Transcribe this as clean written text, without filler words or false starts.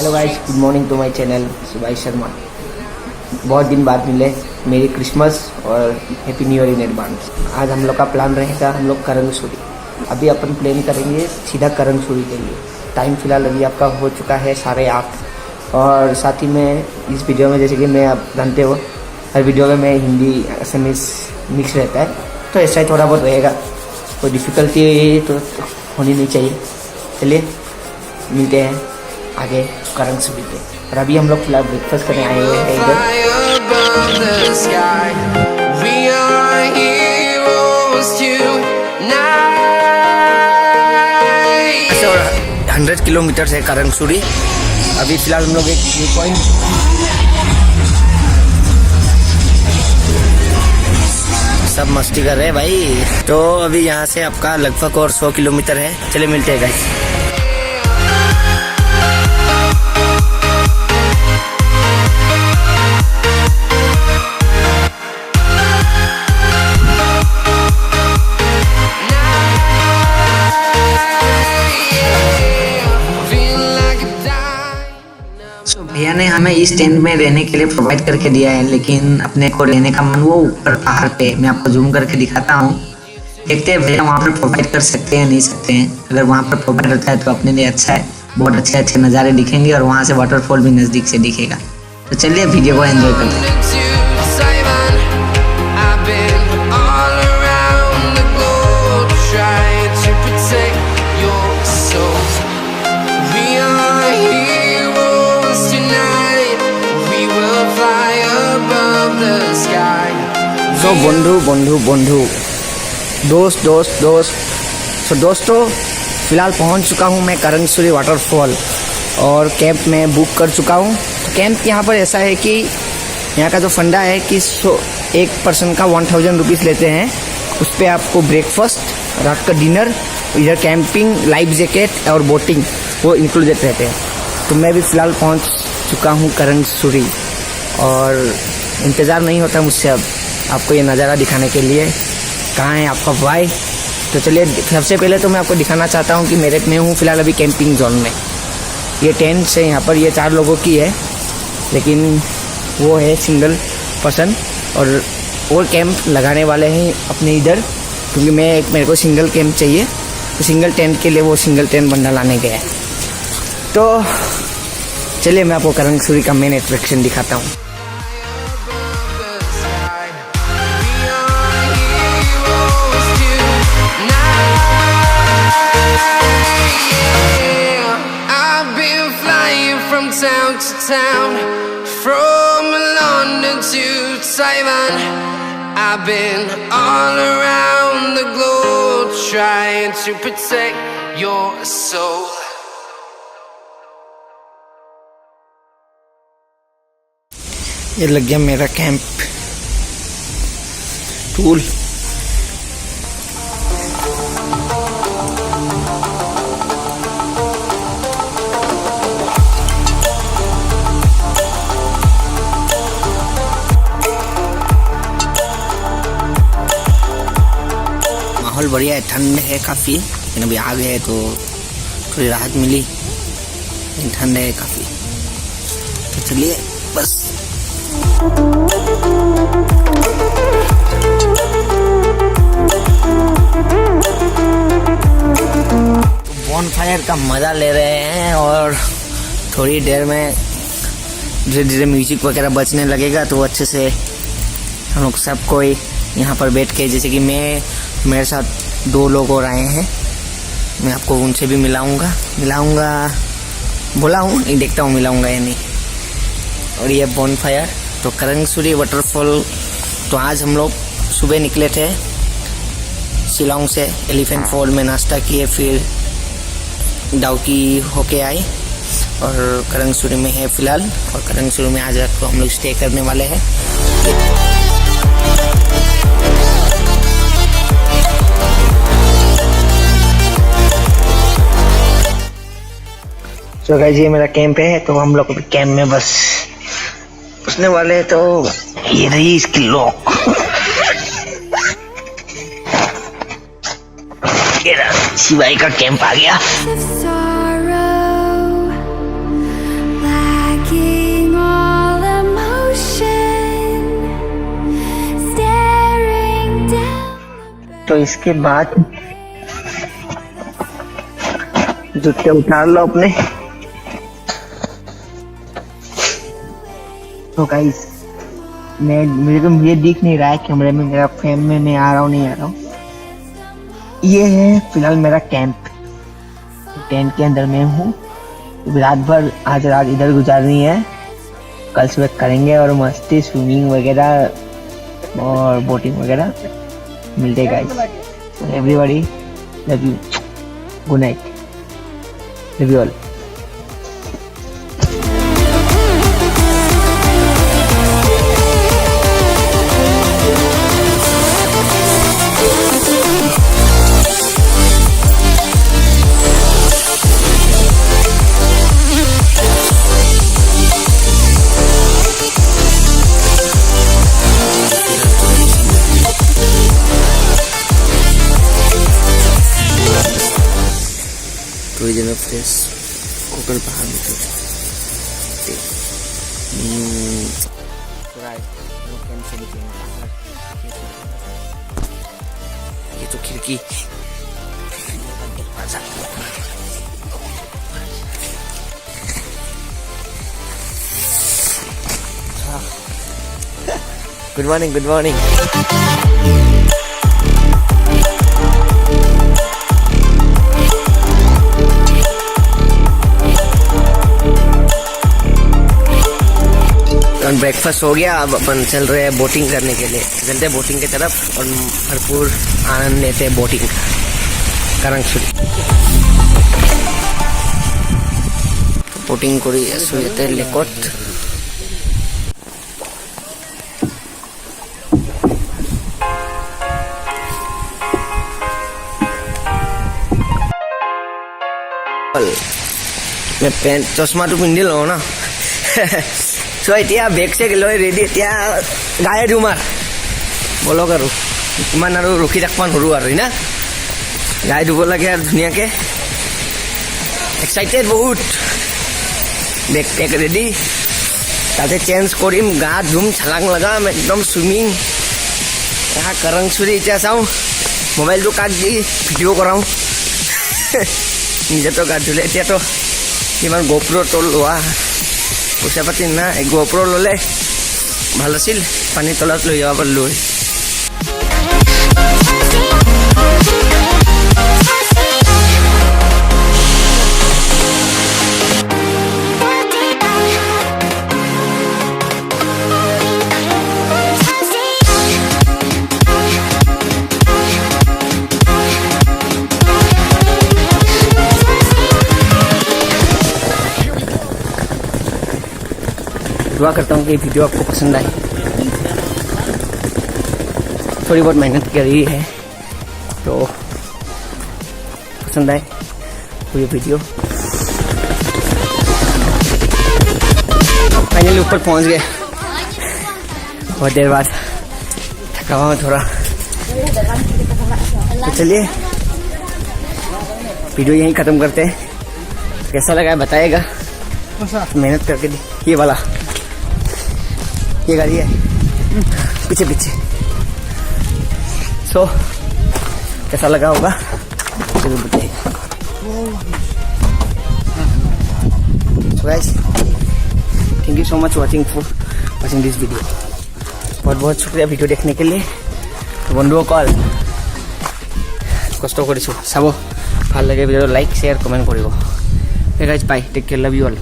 Hello guys, good morning to my channel Shivay Sharma. बहुत दिन बाद मिले, मेरी क्रिसमस और happy new year in advance. आज हम लोग का प्लान रहेगा, हम लोग करंगसूरी। अभी अपन प्लान करेंगे सीधा करंगसूरी के लिए। टाइम फिलहाल अभी आपका हो चुका है 8:30। और साथ ही में इस वीडियो में, जैसे कि मैं आप जानते हो, हर वीडियो में मैं हिंदी असमीज मिक्स रहता है, तो ऐसा ही थोड़ा बहुत रहेगा। कोई डिफ़िकल्टी तो होनी नहीं चाहिए। चलिए मिलते हैं आगे करंगसूरी पे। और अभी हम लोग फिलहाल ब्रेकफास्ट करने आए हुए हैं इधर। 100 किलोमीटर है करंगसूरी। अभी फिलहाल हम लोग एक व्यू पॉइंट सब मस्ती कर रहे हैं भाई। तो अभी यहाँ से आपका लगभग और 100 किलोमीटर है। चले मिलते हैं गाइस। भैया ने हमें इस टेंट में रहने के लिए प्रोवाइड करके दिया है, लेकिन अपने को रहने का मन वो ऊपर पहाड़ पे। मैं आपको जूम करके दिखाता हूँ। देखते हैं भैया वहाँ पर प्रोवाइड कर सकते हैं नहीं सकते हैं। अगर वहाँ पर प्रोवाइड होता है तो अपने लिए अच्छा है, बहुत अच्छे अच्छे नज़ारे दिखेंगे और वहाँ से वाटरफॉल भी नज़दीक से दिखेगा। तो चलिए वीडियो को एंजॉय करते हैं। तो बंधु दोस्त तो दोस्तों, फिलहाल पहुंच चुका हूं मैं करंगसूरी वाटरफॉल और कैंप में बुक कर चुका हूं। तो कैंप यहाँ पर ऐसा है कि यहाँ का जो फंडा है कि एक पर्सन का 1000 रुपीज़ लेते हैं। उस पर आपको ब्रेकफास्ट, रात का डिनर, इधर कैंपिंग, लाइफ जैकेट और बोटिंग वो इंक्लूडेड रहते हैं। तो मैं भी फ़िलहाल पहुँच चुका हूँ करंगसूरी और इंतज़ार नहीं होता मुझसे अब आपको ये नज़ारा दिखाने के लिए। कहाँ है आपका भाई? तो चलिए सबसे पहले तो मैं आपको दिखाना चाहता हूँ कि मैं हूँ फ़िलहाल अभी कैंपिंग जोन में। ये टेंट से यहाँ पर ये 4 लोगों की है, लेकिन वो है सिंगल पर्सन और कैंप लगाने वाले हैं अपने इधर, क्योंकि मेरे को सिंगल कैंप चाहिए। तो सिंगल टेंट के लिए वो सिंगल टेंट बंदा लाने गया है। तो चलिए मैं आपको करंगसूरी का मेन अट्रैक्शन दिखाता हूँ। Town to town, from London to Taiwan, I've been all around the globe trying to protect your soul. ये लग गया मेरा कैंप टूल। माहौल बढ़िया है, ठंड है काफ़ी, लेकिन अभी आ गए तो थोड़ी राहत मिली। ठंड है काफ़ी। तो चलिए बस। बॉनफायर का मज़ा ले रहे हैं और थोड़ी देर में धीरे धीरे म्यूजिक वगैरह बजने लगेगा, तो अच्छे से हम लोग सब कोई यहाँ पर बैठ के, जैसे कि मेरे साथ 2 लोग और आए हैं, मैं आपको उनसे भी मिलाऊंगा बोला हूँ, नहीं देखता हूँ मिलाऊंगा या नहीं। और ये बॉनफायर तो करंगसूरी वाटरफॉल। तो आज हम लोग सुबह निकले थे शिलोंग से, एलिफेंट फॉल में नाश्ता किए, फिर डाउकी होके आए और करंगसूरी में है फ़िलहाल। और करंगसूरी में आज रात को हम लोग स्टे करने वाले हैं। तो गाइस ये मेरा कैंप है, तो हम लोग अभी कैंप में बस घुसने वाले हैं। तो ये रही इसकी लॉक। शिवाई का कैंप आ गया। तो इसके बाद जूते उतार लो अपने। तो गाइस मुझे दिख नहीं रहा है कैमरे में, मेरा फ्रेम में मैं आ रहा हूँ नहीं आ रहा हूँ। ये है फिलहाल मेरा कैंप, टेंट के अंदर मैं हूँ। रात भर आज रात इधर गुजारनी है, कल सुबह करेंगे और मस्ती स्विमिंग वगैरह और बोटिंग वगैरह। मिलते guys, everybody love you, good night, love you all. थोड़ी देर में फ्रेश होकर बाहर निकलते। ये तो खिड़की, good morning, good morning. Breakfast हो गया, अब अपन चल रहे हैं बोटिंग करने के लिए। चलते हैं बोटिंग की तरफ और भरपूर आनंद लेते हैं बोटिंग का। करांगसुरी बोटिंग करी असुविधा लेकोट। मैं पेंट चश्मा तो पिंधि लওঁ ना। सो এতিয়া বেগ চেগ লৈ ৰেডি, এতিয়া গায়ে ধুম আৰু বলক আৰু ইমান আৰু ৰখি থাকিব নোৱাৰো আৰু না, গায়ে ধুব লাগে আৰু ধুনীয়াকৈ। এক্সাইটেড বহুত, বেগ টেগ ৰেডি, তাতে চেঞ্জ কৰিম, গা ধুম, চালাং লগাম, একদম চুইমিং। यहाँ करांगसुरी এতিয়া চাওঁ, মোবাইলটো কাক দি ভিডিঅ' কৰাওঁ। নিজেতো গা ধুলে, এতিয়াতো ইমান গোপ্ৰটো লোৱা পইচা পাতি নাই, গোপ্ৰ ল'লে ভাল আছিল, পানীৰ তলত লৈ যাব পাৰিলোঁ। दुआ करता हूँ कि वीडियो आपको पसंद आए। थोड़ी बहुत मेहनत करी है तो पसंद आए तो ये वीडियो। फाइनली ऊपर पहुँच गए, बहुत देर बाद, थका हुआ थोड़ा। तो चलिए वीडियो यहीं ख़त्म करते हैं। कैसा लगा है बताइएगा। मेहनत करके दी, ये वाला ये गाड़ी है पीछे पीछे। सो कैसा लगा होगा जरूर बताइएगा। So guys, thank you so much watching this video. बहुत बहुत शुक्रिया वीडियो देखने के लिए। तो बंधुসকল কষ্ট কৰিছোঁ, চাব ভাল লাগে ভিডিঅ'টো লাইক শ্বেয়াৰ কমেণ্ট কৰিব। Guys bye, take care, love you all.